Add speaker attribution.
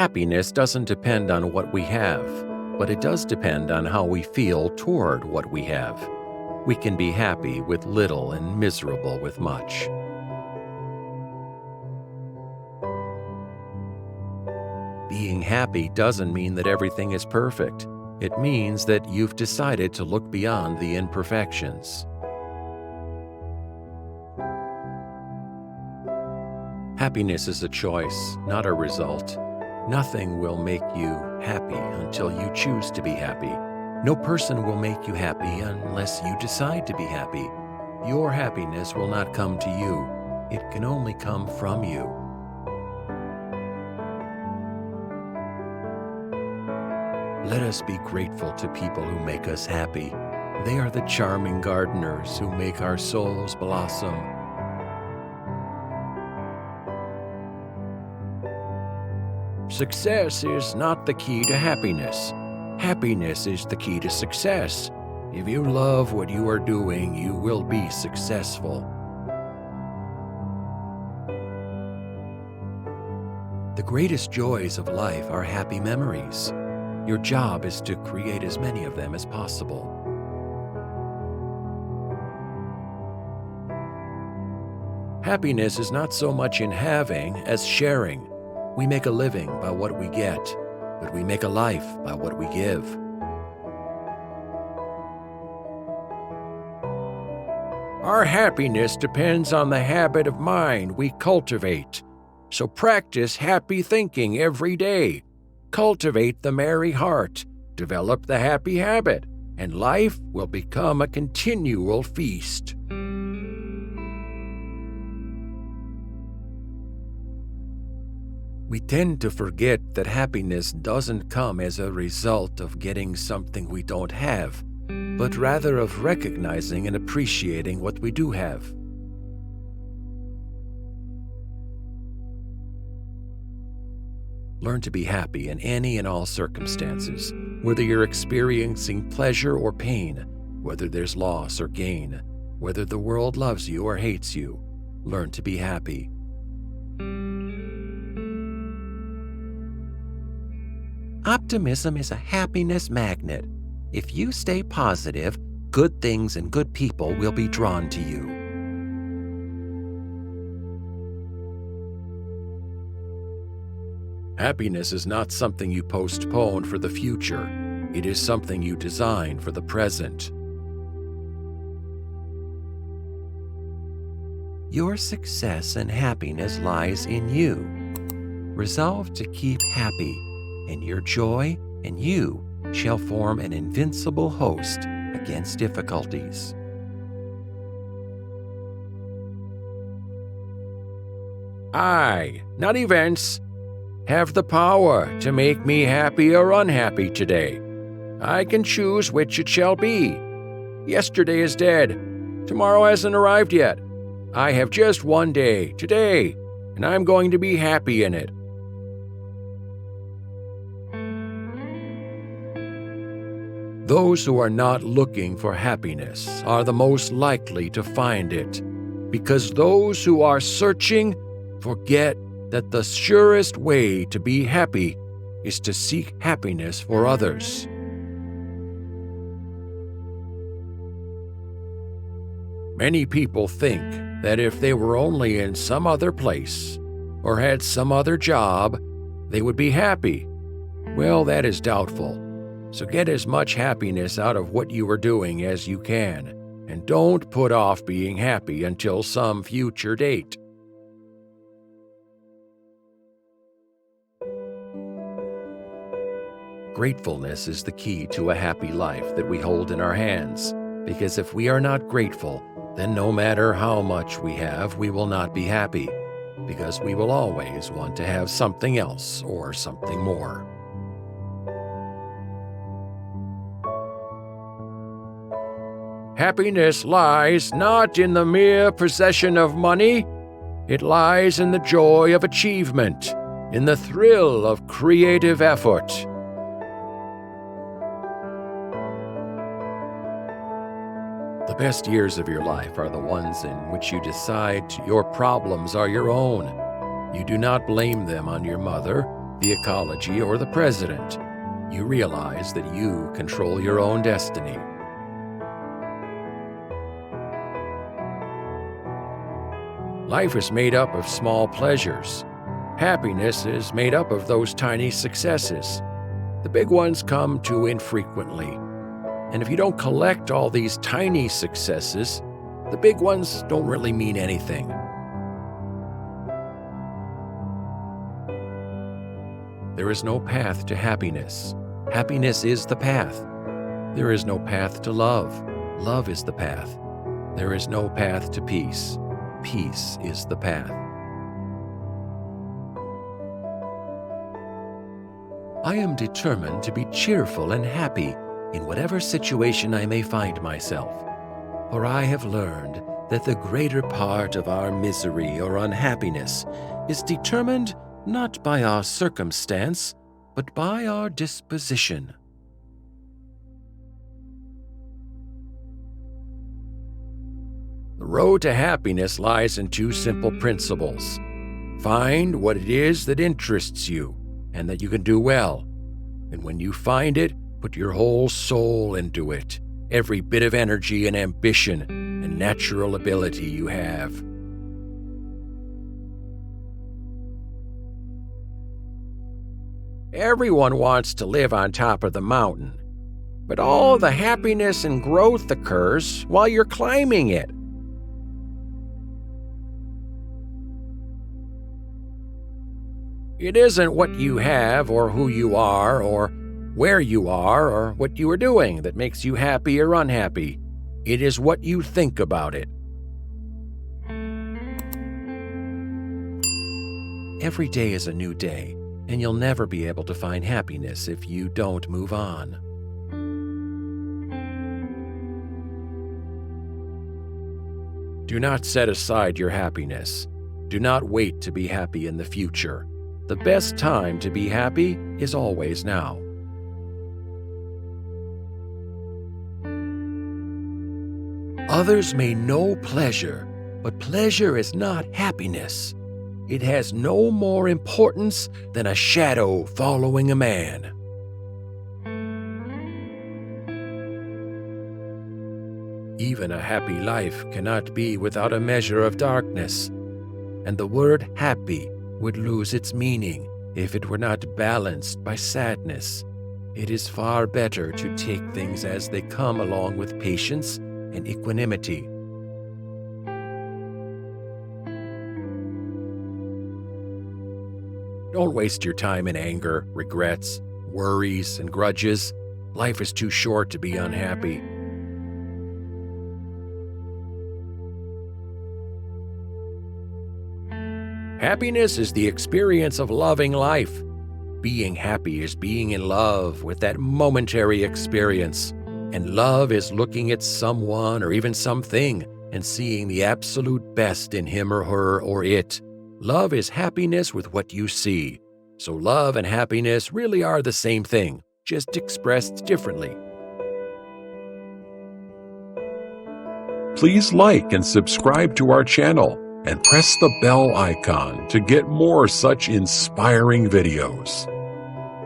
Speaker 1: Happiness doesn't depend on what we have, but it does depend on how we feel toward what we have. We can be happy with little and miserable with much. Being happy doesn't mean that everything is perfect. It means that you've decided to look beyond the imperfections. Happiness is a choice, not a result. Nothing will make you happy until you choose to be happy. No person will make you happy unless you decide to be happy. Your happiness will not come to you. It can only come from you. Let us be grateful to people who make us happy. They are the charming gardeners who make our souls blossom. Success is not the key to happiness. Happiness is the key to success. If you love what you are doing, you will be successful. The greatest joys of life are happy memories. Your job is to create as many of them as possible. Happiness is not so much in having as sharing. We make a living by what we get, but we make a life by what we give. Our happiness depends on the habit of mind we cultivate. So practice happy thinking every day. Cultivate the merry heart, develop the happy habit, and life will become a continual feast. We tend to forget that happiness doesn't come as a result of getting something we don't have, but rather of recognizing and appreciating what we do have. Learn to be happy in any and all circumstances, whether you're experiencing pleasure or pain, whether there's loss or gain, whether the world loves you or hates you. Learn to be happy. Optimism is a happiness magnet. If you stay positive, good things and good people will be drawn to you. Happiness is not something you postpone for the future. It is something you design for the present. Your success and happiness lies in you. Resolve to keep happy, and your joy and you shall form an invincible host against difficulties. I, not events, have the power to make me happy or unhappy today. I can choose which it shall be. Yesterday is dead. Tomorrow hasn't arrived yet. I have just one day, today, and I'm going to be happy in it. Those who are not looking for happiness are the most likely to find it, because those who are searching forget that the surest way to be happy is to seek happiness for others. Many people think that if they were only in some other place or had some other job, they would be happy. Well, that is doubtful. So get as much happiness out of what you are doing as you can, and don't put off being happy until some future date. Gratefulness is the key to a happy life that we hold in our hands, because if we are not grateful, then no matter how much we have, we will not be happy, because we will always want to have something else or something more. Happiness lies not in the mere possession of money. It lies in the joy of achievement, in the thrill of creative effort. The best years of your life are the ones in which you decide your problems are your own. You do not blame them on your mother. the ecology, or the president. You realize that you control your own destiny. Life is made up of small pleasures. Happiness is made up of those tiny successes. The big ones come too infrequently. And if you don't collect all these tiny successes, the big ones don't really mean anything. There is no path to happiness. Happiness is the path. There is no path to love. Love is the path. There is no path to peace. Peace is the path. I am determined to be cheerful and happy in whatever situation I may find myself, for I have learned that the greater part of our misery or unhappiness is determined not by our circumstance, but by our disposition. The road to happiness lies in two simple principles. Find what it is that interests you and that you can do well. And when you find it, put your whole soul into it, every bit of energy and ambition and natural ability you have. Everyone wants to live on top of the mountain, but all the happiness and growth occurs while you're climbing it. It isn't what you have or who you are or where you are or what you are doing that makes you happy or unhappy. It is what you think about it. Every day is a new day, and you'll never be able to find happiness if you don't move on. Do not set aside your happiness. Do not wait to be happy in the future. The best time to be happy is always now. Others may know pleasure, but pleasure is not happiness. It has no more importance than a shadow following a man. Even a happy life cannot be without a measure of darkness, and the word happy would lose its meaning if it were not balanced by sadness. It is far better to take things as they come along with patience and equanimity. Don't waste your time in anger, regrets, worries, and grudges. Life is too short to be unhappy. Happiness is the experience of loving life. Being happy is being in love with that momentary experience. And love is looking at someone or even something and seeing the absolute best in him or her or it. Love is happiness with what you see. So love and happiness really are the same thing, just expressed differently.
Speaker 2: Please like and subscribe to our channel and press the bell icon to get more such inspiring videos.